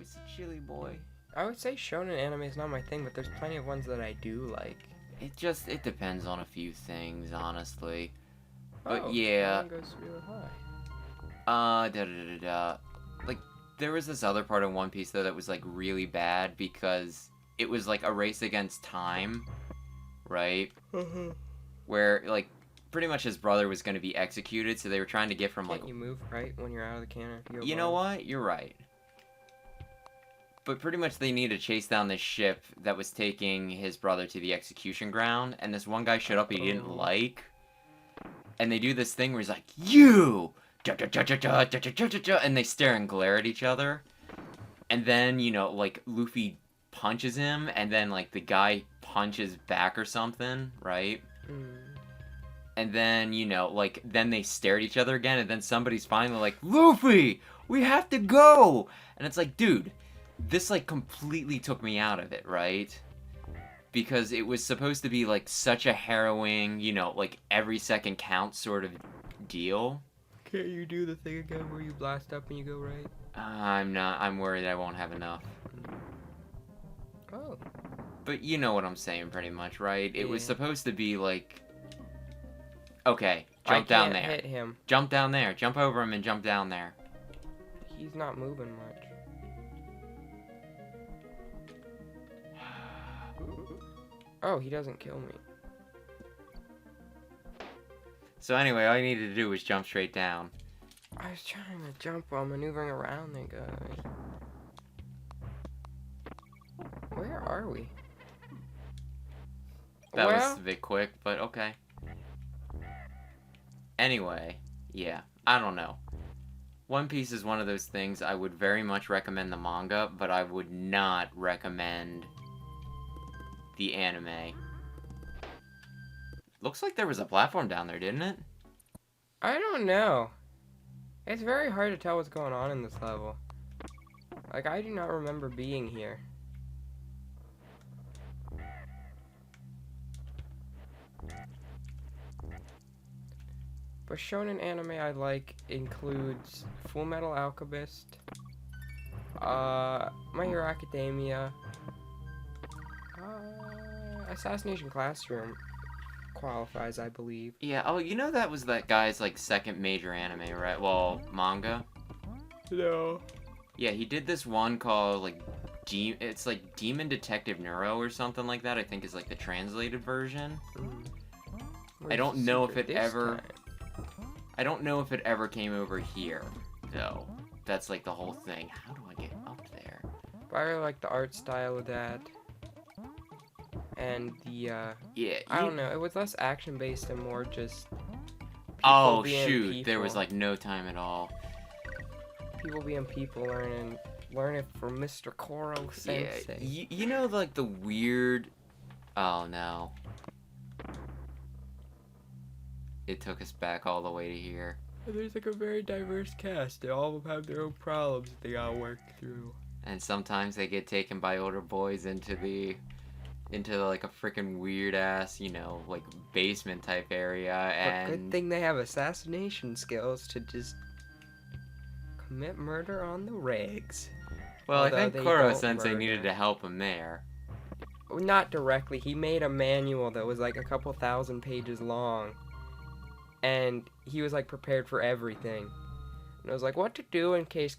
was a chilly boy. I would say shonen anime is not my thing, but there's plenty of ones that I do like. It depends on a few things, honestly. But Oh, yeah. mine goes really high. Like, there was this other part of One Piece, though, that was, like, really bad because it was, like, a race against time, right? Where, like, pretty much his brother was going to be executed, so they were trying to get from, like... Can't you move right when you're out of the cannon? You know what? You're right. But pretty much they need to chase down this ship that was taking his brother to the execution ground, and this one guy showed up he didn't like, and they do this thing where he's like, "You!" And they stare and glare at each other, and then, you know, like, Luffy punches him, and then, like, the guy punches back or something, right? And then, you know, like, then they stare at each other again, and then somebody's finally like, "Luffy, we have to go!" And it's like, dude, this, like, completely took me out of it, right? Because it was supposed to be, like, such a harrowing, you know, like, every second counts sort of deal. Can't you do the thing again where you blast up and you go right? I'm worried I won't have enough. Oh. But you know what I'm saying, pretty much, right? It was supposed to be, like... Okay, jump down there. Hit him. Jump down there. Jump over him and jump down there. He's not moving much. Oh, he doesn't kill me. So anyway, all you needed to do was jump straight down. I was trying to jump while maneuvering around there, guys. Where are we? That was a bit quick, but okay. Anyway, yeah, I don't know. One Piece is one of those things I would very much recommend the manga, but I would not recommend the anime. Looks like there was a platform down there, didn't it? I don't know. It's very hard to tell what's going on in this level. Like, I do not remember being here. But shonen anime I like includes Full Metal Alchemist, My Hero Academia, Assassination Classroom qualifies, I believe. Yeah, oh, you know that was that guy's, like, second major anime, right? Well, manga? No. Yeah, he did this one called, like, it's like Demon Detective Neuro or something like that, I think is, like, the translated version. I don't know if it ever... I don't know if it ever came over here, though. That's, like, the whole thing. How do I get up there? But I really like the art style of that. And the, yeah, I don't know, it was less action-based and more just... Oh, shoot, there was, like, no time at all. People being people, learning from Mr. Koro Sensei. Yeah, you know, like, the weird... Oh, no. It took us back all the way to here. There's, like, a very diverse cast. They all have their own problems that they gotta work through. And sometimes they get taken by older boys into like a freaking weird ass, you know, like basement type area, and But good thing they have assassination skills to just commit murder on the regs. Well, although I think Koro Sensei needed to help him there. Not directly. He made a manual that was like a couple thousand pages long, and he was like prepared for everything. And it was like what to do in case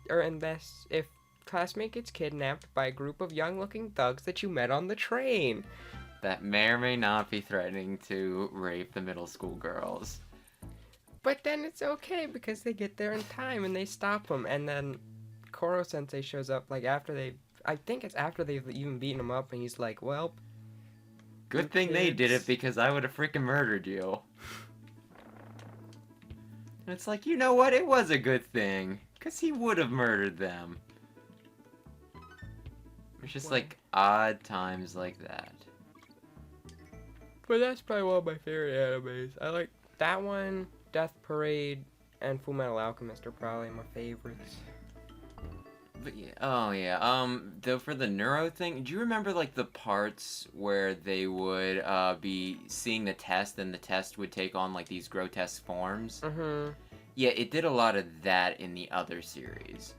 if classmate gets kidnapped by a group of young-looking thugs that you met on the train. That may or may not be threatening to rape the middle school girls. But then it's okay because they get there in time and they stop them. And then Koro Sensei shows up like I think it's after they've even beaten him up, and he's like, well... Good thing they did it because I would have freaking murdered you. And it's like, you know what? It was a good thing. Because he would have murdered them. It's just like odd times like that. But that's probably one of my favorite animes. I like that one, Death Parade, and Full Metal Alchemist are probably my favorites. But yeah, oh yeah, though for the neuro thing, do you remember like the parts where they would be seeing the test and the test would take on like these grotesque forms? Mm-hmm. Yeah, it did a lot of that in the other series.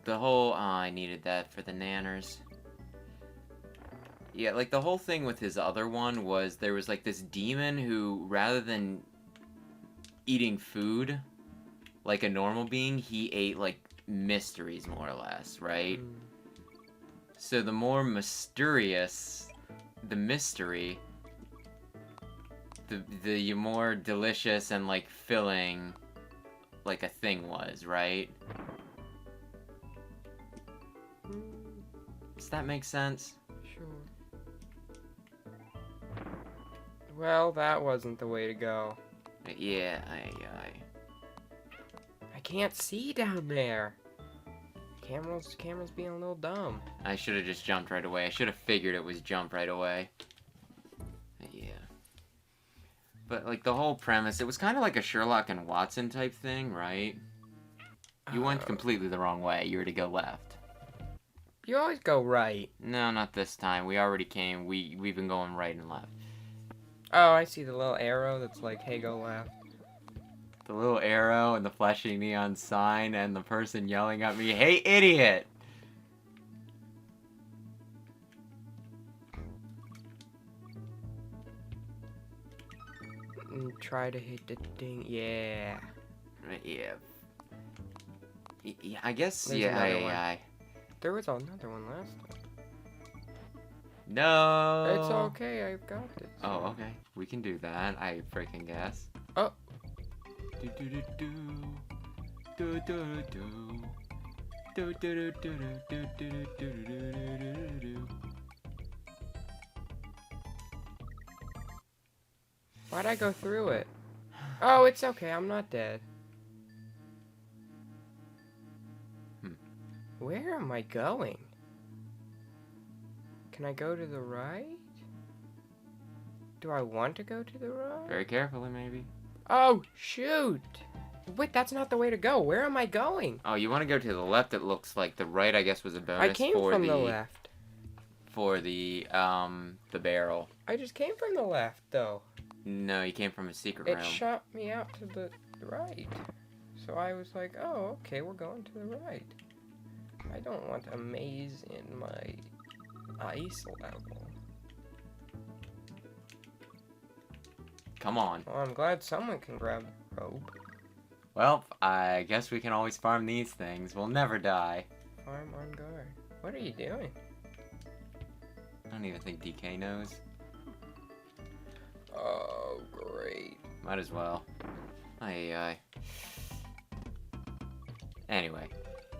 the whole... Oh, I needed that for the nanners. Yeah, like, the whole thing with his other one was there was, like, this demon who, rather than eating food like a normal being, he ate, like, mysteries, more or less, right? Mm. So the more mysterious the mystery, the more delicious and, like, filling, like, a thing was, right? Does that make sense? Sure. Well, that wasn't the way to go. Yeah, I can't see down there. Camera's being a little dumb. I should have just jumped right away. I should have figured it was jump right away. Yeah. But, like, the whole premise, it was kind of like a Sherlock and Watson type thing, right? You went completely the wrong way. You were to go left. You always go right. No, not this time. We already came. We've been going right and left. Oh, I see the little arrow that's like, hey, go left. The little arrow and the flashing neon sign and the person yelling at me, "Hey, idiot!" Try to hit the thing. Yeah. Yeah. Yeah, I guess, There's yeah, another one. yeah. There was another one last time. No! It's okay, I've got this. Oh, okay. We can do that, I freaking guess. Oh. Do do do do. Do do do. Do do do do do do do do do do. Why'd I go through it? Oh, it's okay, I'm not dead. Where am I going? Can I go to the right? Do I want to go to the right? Very carefully, maybe. Oh, shoot! Wait, that's not the way to go. Where am I going? Oh, you want to go to the left? It looks like the right, I guess, was a bonus I came from the left. For the barrel. I just came from the left, though. No, you came from a secret It room. shot me out to the right. So I was like, oh, okay, we're going to the right. I don't want a maze in my ice level. Come on. Well, I'm glad someone can grab the rope. Well, I guess we can always farm these things. We'll never die. Farm on guard. What are you doing? I don't even think DK knows. Oh, great. Might as well. Aye. Anyway,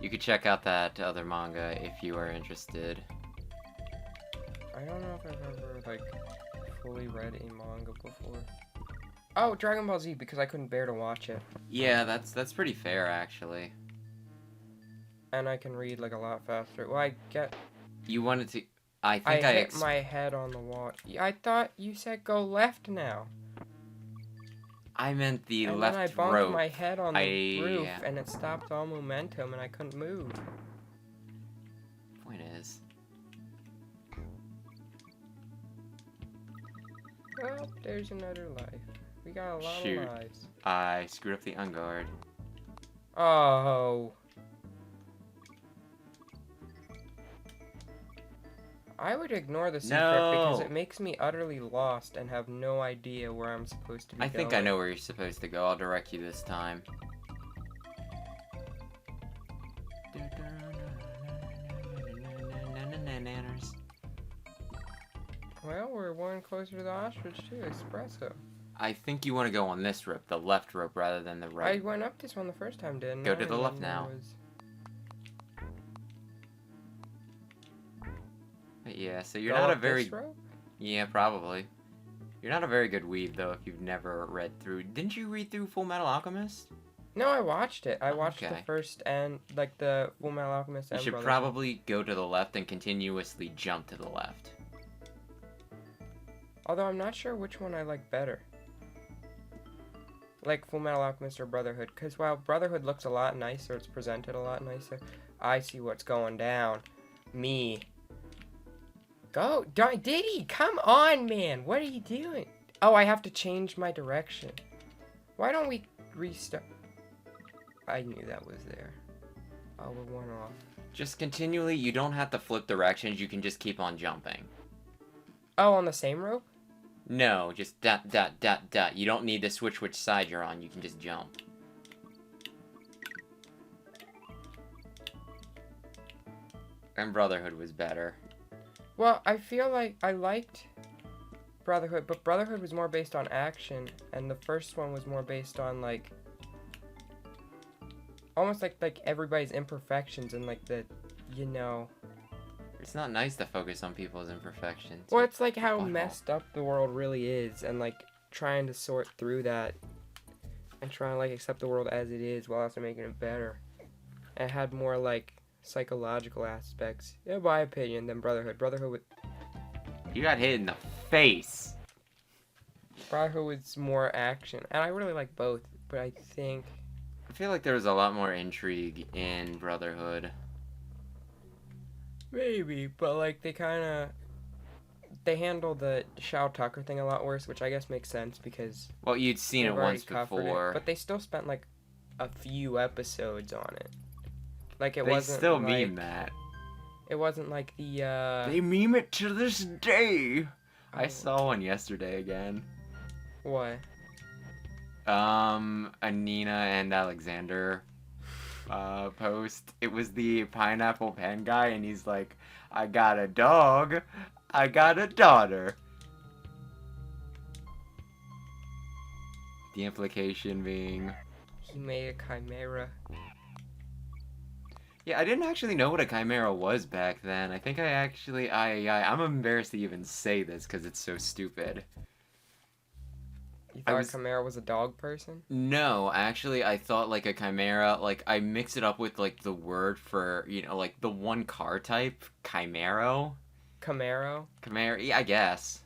you could check out that other manga if you are interested. I don't know if I've ever, like, fully read a manga before. Oh, Dragon Ball Z, because I couldn't bear to watch it. Yeah, that's pretty fair, actually. And I can read, like, a lot faster. Well, I get... You wanted to... I I think I hit my head on the wall. I thought you said go left now. I meant the And left then I bumped rope. my head on the roof, yeah. and it stopped all momentum, and I couldn't move. Point is... Well, there's another life. We got a lot Shoot. of lives. I screwed up the unguard. Oh. I would ignore the secret because it makes me utterly lost and have no idea where I'm supposed to be I think I know where you're supposed to go. I'll direct you this time. Well, we're one closer to the ostrich too, espresso. I think you want to go on this rope, the left rope, rather than the I right. went up this one the first time, didn't Go I? to the And left then there now. was- But yeah, so you're Go not a up very... this rope? Yeah, probably. You're not a very good weeb, though, if you've never read through... Didn't you read through Full Metal Alchemist? No, I watched it. I watched the Okay. first and, like, the Full Metal Alchemist You and should Brotherhood. probably go to the left and continuously jump to the left. Although I'm not sure which one I like better. Like Full Metal Alchemist or Brotherhood. Because while Brotherhood looks a lot nicer, it's presented a lot nicer, I see what's going down. Me. Go. Diddy, come on, man. What are you doing? Oh, I have to change my direction. Why don't we restart? I knew that was there. Oh, we're one off. Just continually, you don't have to flip directions, you can just keep on jumping. Oh, on the same rope? No, just dot, dot, dot, dot. You don't need to switch which side you're on, you can just jump. And Brotherhood was better. Well, I feel like I liked Brotherhood, but Brotherhood was more based on action, and the first one was more based on, like, almost like everybody's imperfections and, like, the, you know... It's not nice to focus on people's imperfections. Well, it's like how Butthole. messed up the world really is, and, like, trying to sort through that, and trying to, like, accept the world as it is while also making it better. It had more, like, psychological aspects, in my opinion, than Brotherhood. Brotherhood You got hit in the face. was more action, and I really like both, but I think... I feel like there was a lot more intrigue in Brotherhood. Maybe, but, like, they handled the Shao Tucker thing a lot worse, which I guess makes sense, because... Well, you'd seen it they've already once covered before. it, but they still spent, like, a few episodes on it. Like, it They wasn't, still like... meme that. It wasn't like the, They meme it to this day. I Oh. saw one yesterday again. What? Anina and Alexander post. It was the pineapple pen guy, and he's like, I got a dog, I got a daughter. The implication being... He made a chimera. Yeah, I didn't actually know what a chimera was back then. I think I'm embarrassed to even say this because it's so stupid. You thought chimera was a dog person? No, actually, I thought, like, a chimera, like, I mix it up with, like, the word for, you know, like, the one car type, Chimero. Camaro? Chimera, yeah, I guess.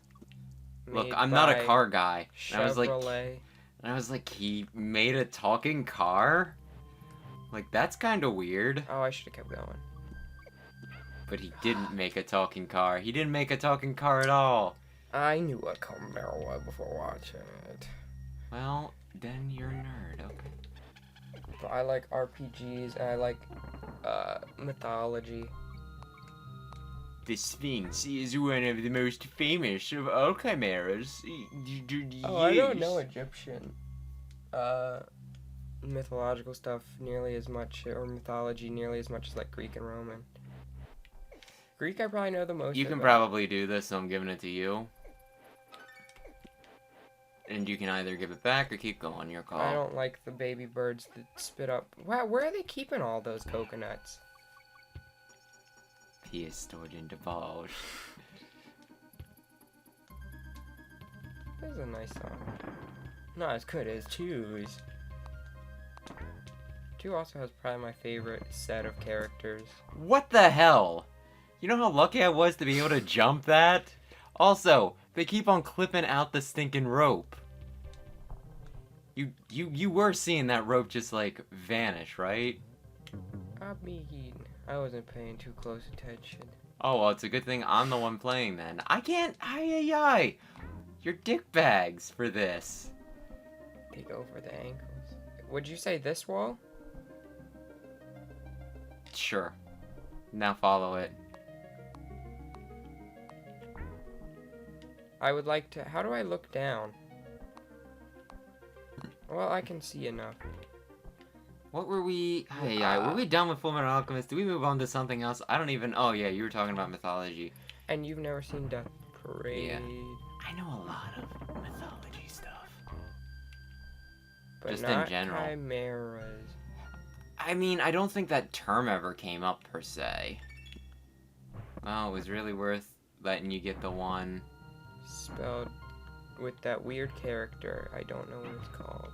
Look, Made I'm not a by car guy. Chevrolet. And I was like, he made a talking car? Like, that's kind of weird. Oh, I should have kept going. But he didn't make a talking car. He didn't make a talking car at all. I knew what Camaro was before watching it. Well, then you're a nerd, okay. But I like RPGs, and I like, mythology. The Sphinx is one of the most famous of all chimeras. Oh, I don't know Egyptian, mythological stuff nearly as much, or mythology nearly as much as, like, Greek and Roman. Greek I probably know the most You can about. probably do this, so I'm giving it to you. And you can either give it back or keep going, your call. I don't like the baby birds that spit up. Wow, where are they keeping all those coconuts? He is stored and divulged. This is a nice song. Not as good as 2's. 2 also has probably my favorite set of characters. What the hell? You know how lucky I was to be able to jump that? Also, they keep on clipping out the stinking rope. You were seeing that rope just, like, vanish, right? I mean, I wasn't paying too close attention. Oh, well, it's a good thing I'm the one playing then. I can't... Ay. You're dick bags for this. They go for the ankles. Would you say this wall? Sure. Now follow it. I would like to... How do I look down? Well, I can see enough. What were we... were we done with Fullmetal Alchemist? Did we move on to something else? I don't even... Oh, yeah, you were talking about mythology. And you've never seen Death Parade. Yeah. I know a lot of mythology stuff. But Just not in general. chimeras. I mean, I don't think that term ever came up, per se. Well, it was really worth letting you get the one... Spelled with that weird character. I don't know what it's called.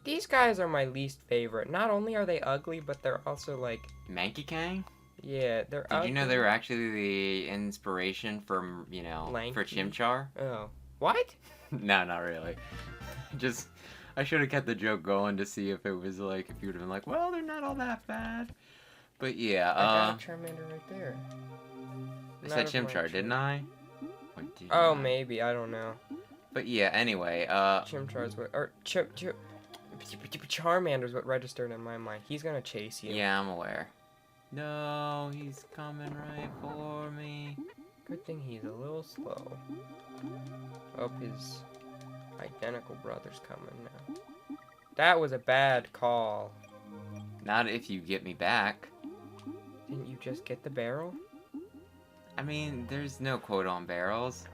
These guys are my least favorite. Not only are they ugly, but they're also, like... Mankey Kang? Yeah, they're ugly. Did you know they were actually the inspiration for, you know, Lanky? for Chimchar? Oh. What? No, not really. Just, I should have kept the joke going to see if it was like, if you would have been like, well, they're not all that bad. But yeah, I got a Charmander right there. I said Chimchar, didn't I? Or did Oh, I? maybe. I don't know. But yeah, anyway, Chimchar's what? Or Charmander's what registered in my mind. He's gonna chase you. Yeah, I'm aware. No, he's coming right for me. Good thing he's a little slow. Oh, his identical brother's coming now. That was a bad call. Not if you get me back. Didn't you just get the barrel? I mean, there's no quote on barrels.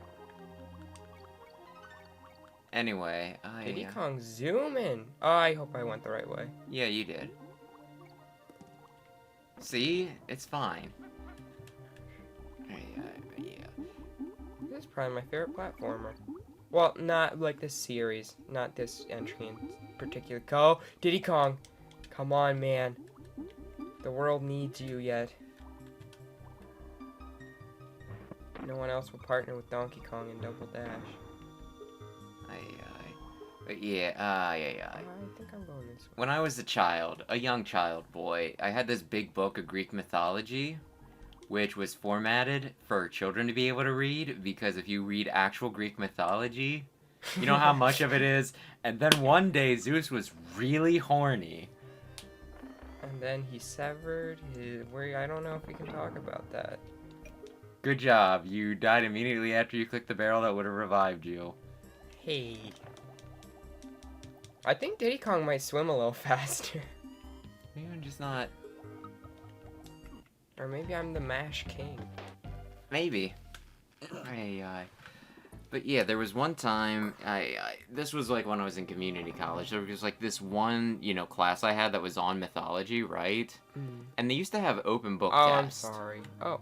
Anyway, Diddy Kong zooming. Oh, I hope I went the right way. Yeah, you did. See? It's fine. Yeah. This is probably my favorite platformer. Well, not like this series. Not this entry in particular. Go, Diddy Kong. Come on, man. The world needs you yet. No one else will partner with Donkey Kong in Double Dash. But yeah, I think I'm going this way. When I was a young child boy, I had this big book of Greek mythology, which was formatted for children to be able to read, because if you read actual Greek mythology, you know how much of it is. And then one day, Zeus was really horny. And then he severed his... I don't know if we can talk about that. Good job. You died immediately after you clicked the barrel that would have revived you. Hey. I think Diddy Kong might swim a little faster. Maybe I'm just not... Or maybe I'm the MASH king. Maybe. But yeah, there was one time, this was like when I was in community college, there was like this one, class I had that was on mythology, right? Mm. And they used to have open book Oh, tests. I'm sorry. Oh.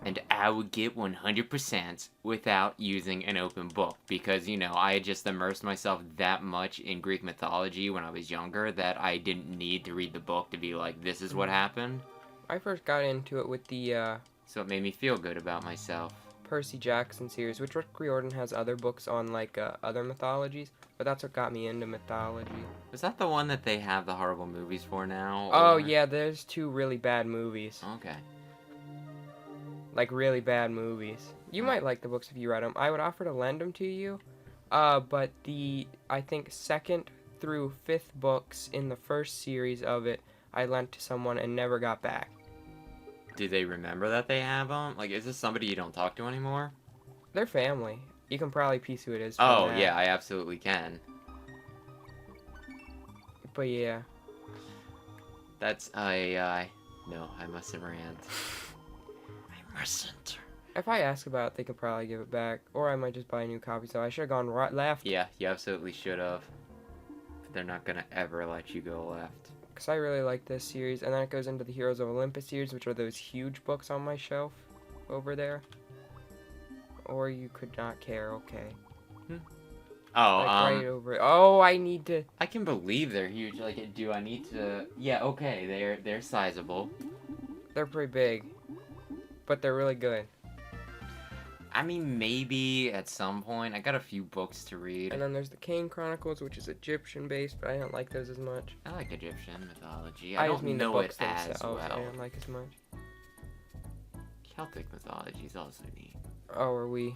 And I would get 100% without using an open book because, I had just immersed myself that much in Greek mythology when I was younger that I didn't need to read the book to be like, this is what happened. I first got into it with the, So it made me feel good about myself. Percy Jackson series, which Rick Riordan has other books on, like, other mythologies, but that's what got me into mythology. Was that the one that they have the horrible movies for now? Oh, or... yeah, there's 2 really bad movies. Okay. Like, really bad movies. You might like the books if you read them. I would offer to lend them to you, but I think 2nd through 5th books in the first series of it, I lent to someone and never got back. Do they remember that they have them? Like, is this somebody you don't talk to anymore? They're family. You can probably piece who it is. Oh, that. yeah, I absolutely can. But yeah. That's, no, I mustn't rant. I mustn't. If I ask about it, they could probably give it back. Or I might just buy a new copy, so I should have gone right left. Yeah, you absolutely should have. But they're not gonna ever let you go left. Because I really like this series. And then it goes into the Heroes of Olympus series, which are those huge books on my shelf over there. Or you could not care, okay. Oh, like right over. Oh, I need to. I can believe they're huge. Like, do I need to? Yeah, okay, they're sizable. They're pretty big, but they're really good. I mean, maybe at some point. I got a few books to read. And then there's the Kane Chronicles, which is Egyptian based, but I don't like those as much. I like Egyptian mythology. I don't just mean know the books it as themselves. well. I don't like as much. Celtic mythology is also neat. Oh, are we?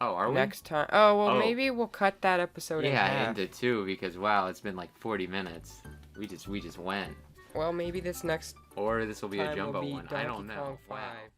Oh, are we? Next time. Oh, well, Oh. maybe we'll cut that episode in half. Yeah, into 2 because wow, it's been like 40 minutes. We just went. Well, maybe this next Or this will be a time jumbo will be one. Donkey I don't know. Kong Wow. 5.